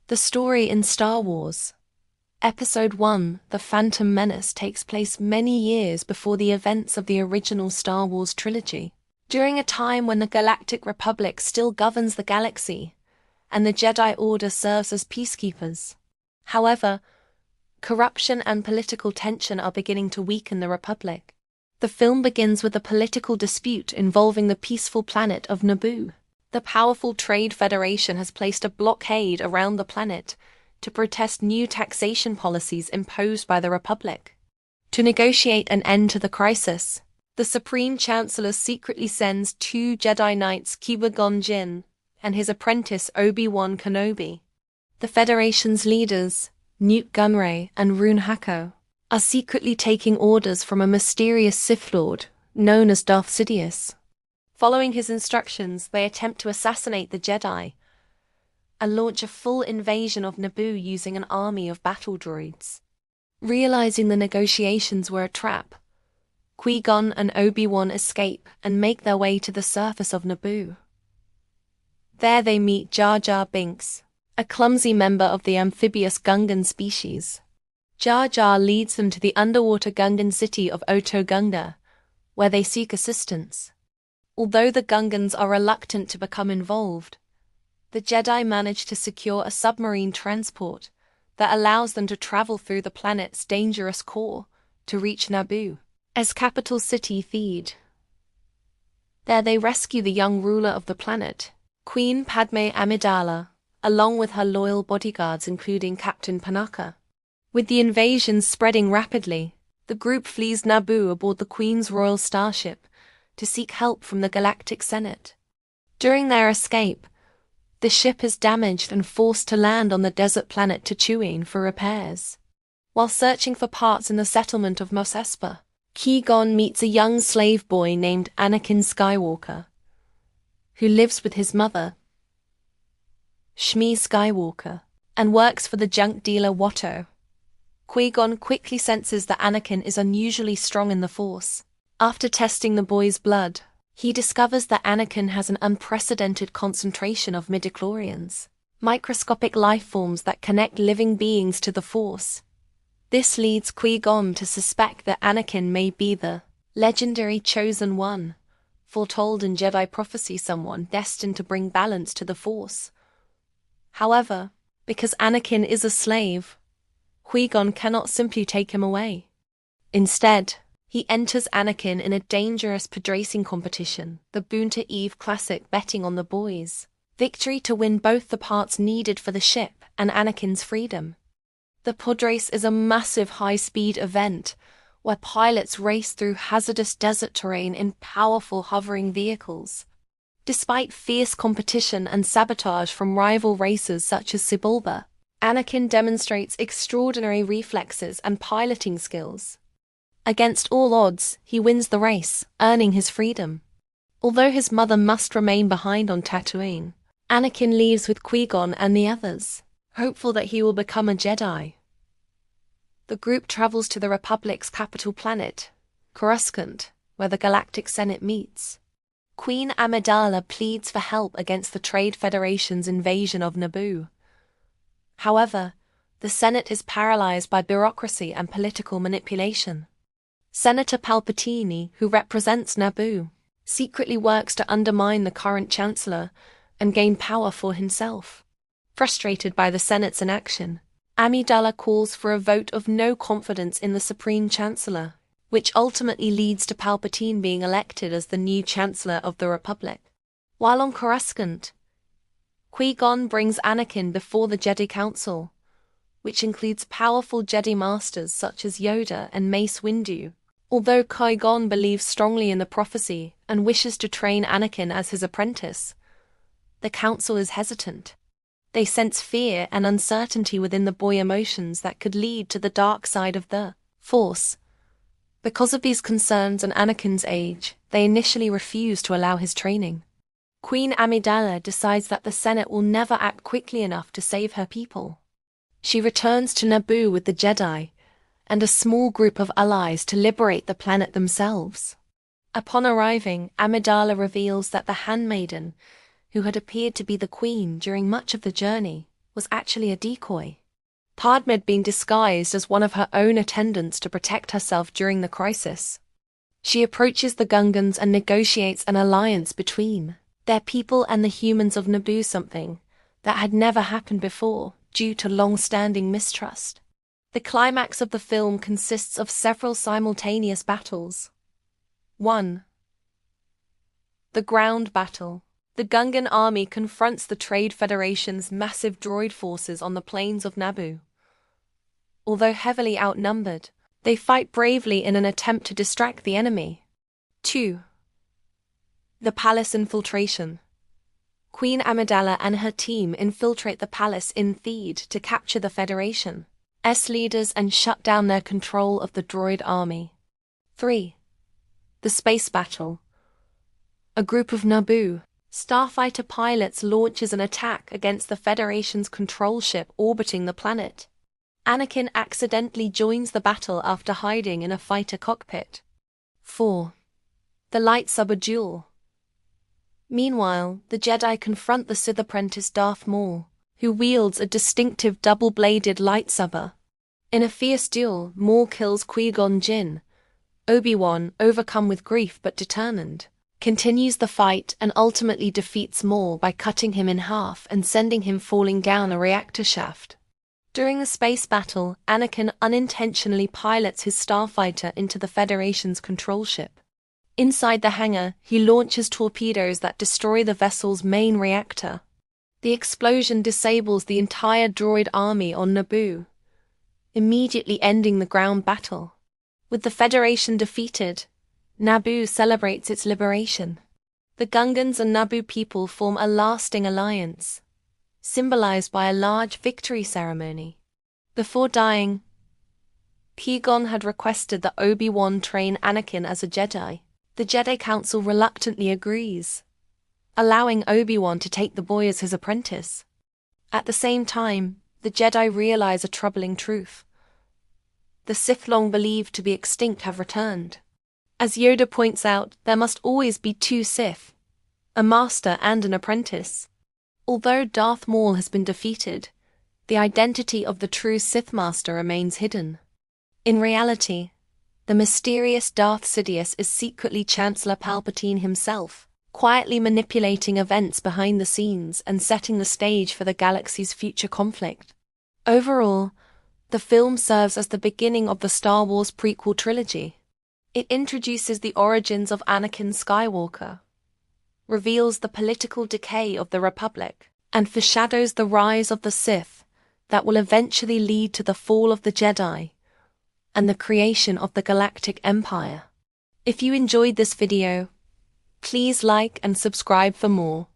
The story in Star Wars. Episode 1, The Phantom Menace, takes place many years before the events of the original Star Wars trilogy, during a time when the Galactic Republic still governs the galaxy, and the Jedi Order serves as peacekeepers. However, corruption and political tension are beginning to weaken the Republic. The film begins with a political dispute involving the peaceful planet of Naboo. The powerful Trade Federation has placed a blockade around the planet to protest new taxation policies imposed by the Republic. To negotiate an end to the crisis, the Supreme Chancellor secretly sends two Jedi Knights, Qui-Gon Jinn and his apprentice Obi-Wan Kenobi. The Federation's leaders, Newt Gunray and Rune Hako, are secretly taking orders from a mysterious Sith Lord known as Darth Sidious. Following his instructions, they attempt to assassinate the Jedi and launch a full invasion of Naboo using an army of battle droids. Realizing the negotiations were a trap, Qui-Gon and Obi-Wan escape and make their way to the surface of Naboo. There they meet Jar Jar Binks, a clumsy member of the amphibious Gungan species. Jar Jar leads them to the underwater Gungan city of Oto Gunga, where they seek assistance. Although the Gungans are reluctant to become involved, the Jedi manage to secure a submarine transport that allows them to travel through the planet's dangerous core to reach Naboo, as capital city Theed. There they rescue the young ruler of the planet, Queen Padme Amidala, along with her loyal bodyguards including Captain Panaka. With the invasion spreading rapidly, the group flees Naboo aboard the Queen's royal starship to seek help from the Galactic Senate. During their escape, the ship is damaged and forced to land on the desert planet Tatooine for repairs. While searching for parts in the settlement of Mos Espa, Qui-Gon meets a young slave boy named Anakin Skywalker, who lives with his mother, Shmi Skywalker, and works for the junk dealer Watto. Qui-Gon quickly senses that Anakin is unusually strong in the Force. After testing the boy's blood, he discovers that Anakin has an unprecedented concentration of midichlorians, microscopic life forms that connect living beings to the Force. This leads Qui-Gon to suspect that Anakin may be the legendary Chosen One, foretold in Jedi prophecy, someone destined to bring balance to the Force. However, because Anakin is a slave, Qui-Gon cannot simply take him away. Instead, he enters Anakin in a dangerous podracing competition, the Boonta Eve Classic, betting on the boys' victory to win both the parts needed for the ship and Anakin's freedom. The podrace is a massive high-speed event where pilots race through hazardous desert terrain in powerful hovering vehicles. Despite fierce competition and sabotage from rival racers such as Sebulba, Anakin demonstrates extraordinary reflexes and piloting skills. Against all odds, he wins the race, earning his freedom. Although his mother must remain behind on Tatooine, Anakin leaves with Qui-Gon and the others, hopeful that he will become a Jedi. The group travels to the Republic's capital planet, Coruscant, where the Galactic Senate meets. Queen Amidala pleads for help against the Trade Federation's invasion of Naboo. However, the Senate is paralyzed by bureaucracy and political manipulation. Senator Palpatine, who represents Naboo, secretly works to undermine the current chancellor and gain power for himself. Frustrated by the Senate's inaction, Amidala calls for a vote of no confidence in the Supreme Chancellor, which ultimately leads to Palpatine being elected as the new Chancellor of the Republic. While on Coruscant, Qui-Gon brings Anakin before the Jedi Council, which includes powerful Jedi Masters such as Yoda and Mace Windu. Although Qui-Gon believes strongly in the prophecy and wishes to train Anakin as his apprentice, the Council is hesitant. They sense fear and uncertainty within the boy, emotions that could lead to the dark side of the Force. Because of these concerns and Anakin's age, they initially refuse to allow his training. Queen Amidala decides that the Senate will never act quickly enough to save her people. She returns to Naboo with the Jedi and a small group of allies to liberate the planet themselves. Upon arriving, Amidala reveals that the handmaiden, who had appeared to be the queen during much of the journey, was actually a decoy. Padme had been disguised as one of her own attendants to protect herself during the crisis. She approaches the Gungans and negotiates an alliance between their people and the humans of Naboo, something that had never happened before due to long-standing mistrust. The climax of the film consists of several simultaneous battles. 1. The ground battle. The Gungan army confronts the Trade Federation's massive droid forces on the plains of Naboo. Although heavily outnumbered, they fight bravely in an attempt to distract the enemy. 2. The palace infiltration. Queen Amidala and her team infiltrate the palace in Theed to capture the Federation's leaders and shut down their control of the droid army. 3. The space battle. A group of Naboo starfighter pilots launches an attack against the Federation's control ship orbiting the planet. Anakin accidentally joins the battle after hiding in a fighter cockpit. 4. The lightsaber duel. Meanwhile, the Jedi confront the Sith apprentice Darth Maul, who wields a distinctive double-bladed lightsaber. In a fierce duel, Maul kills Qui-Gon Jinn. Obi-Wan, overcome with grief but determined, continues the fight and ultimately defeats Maul by cutting him in half and sending him falling down a reactor shaft. During the space battle, Anakin unintentionally pilots his starfighter into the Federation's control ship. Inside the hangar, he launches torpedoes that destroy the vessel's main reactor. The explosion disables the entire droid army on Naboo, immediately ending the ground battle. With the Federation defeated, Naboo celebrates its liberation. The Gungans and Naboo people form a lasting alliance, symbolized by a large victory ceremony. Before dying, Qui-Gon had requested that Obi-Wan train Anakin as a Jedi. The Jedi Council reluctantly agrees, allowing Obi-Wan to take the boy as his apprentice. At the same time, the Jedi realize a troubling truth. The Sith long believed to be extinct have returned. As Yoda points out, there must always be two Sith, a master and an apprentice. Although Darth Maul has been defeated, the identity of the true Sith Master remains hidden. In reality, the mysterious Darth Sidious is secretly Chancellor Palpatine himself, quietly manipulating events behind the scenes and setting the stage for the galaxy's future conflict. Overall, the film serves as the beginning of the Star Wars prequel trilogy. It introduces the origins of Anakin Skywalker, reveals the political decay of the Republic, and foreshadows the rise of the Sith that will eventually lead to the fall of the Jedi and the creation of the Galactic Empire. If you enjoyed this video, please like and subscribe for more.